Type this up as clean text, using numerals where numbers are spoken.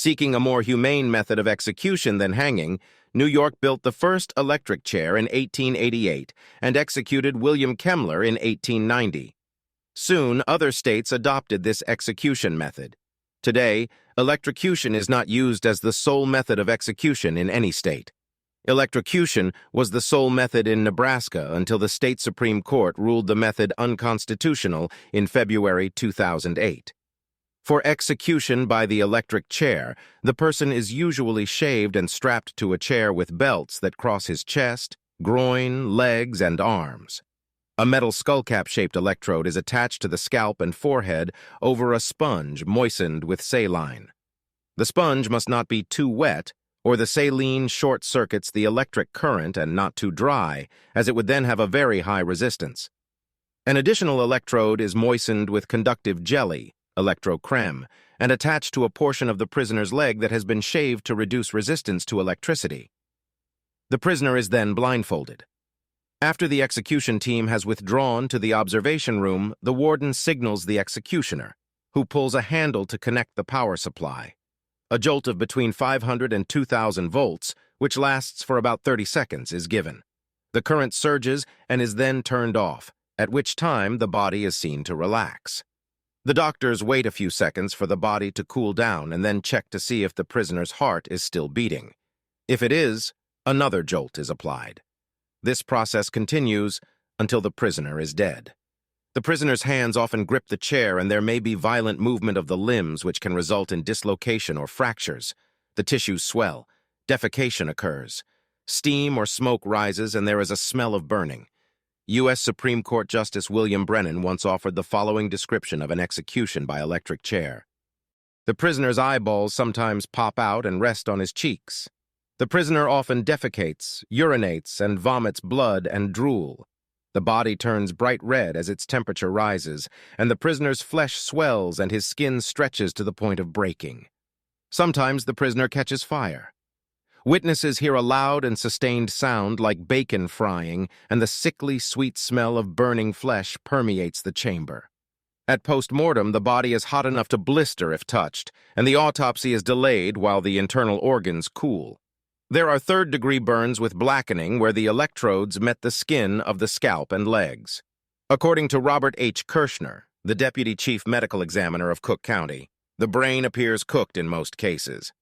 Seeking a more humane method of execution than hanging, New York built the first electric chair in 1888 and executed William Kemmler in 1890. Soon, other states adopted this execution method. Today, electrocution is not used as the sole method of execution in any state. Electrocution was the sole method in Nebraska until the state Supreme Court ruled the method unconstitutional in February 2008. For execution by the electric chair, the person is usually shaved and strapped to a chair with belts that cross his chest, groin, legs, and arms. A metal skullcap-shaped electrode is attached to the scalp and forehead over a sponge moistened with saline. The sponge must not be too wet, or the saline short-circuits the electric current, and not too dry, as it would then have a very high resistance. An additional electrode is moistened with conductive jelly, electrocreme, and attached to a portion of the prisoner's leg that has been shaved to reduce resistance to electricity. The prisoner is then blindfolded. After the execution team has withdrawn to the observation room, the warden signals the executioner, who pulls a handle to connect the power supply. A jolt of between 500 and 2,000 volts, which lasts for about 30 seconds, is given. The current surges and is then turned off, at which time the body is seen to relax. The doctors wait a few seconds for the body to cool down and then check to see if the prisoner's heart is still beating. If it is, another jolt is applied. This process continues until the prisoner is dead. The prisoner's hands often grip the chair, and there may be violent movement of the limbs which can result in dislocation or fractures. The tissues swell. Defecation occurs. Steam or smoke rises, and there is a smell of burning. U.S. Supreme Court Justice William Brennan once offered the following description of an execution by electric chair. The prisoner's eyeballs sometimes pop out and rest on his cheeks. The prisoner often defecates, urinates, and vomits blood and drool. The body turns bright red as its temperature rises, and the prisoner's flesh swells and his skin stretches to the point of breaking. Sometimes the prisoner catches fire. Witnesses hear a loud and sustained sound like bacon frying, and the sickly sweet smell of burning flesh permeates the chamber. At post-mortem, the body is hot enough to blister if touched, and the autopsy is delayed while the internal organs cool. There are third-degree burns with blackening where the electrodes met the skin of the scalp and legs. According to Robert H. Kirshner, the Deputy Chief Medical Examiner of Cook County, the brain appears cooked in most cases.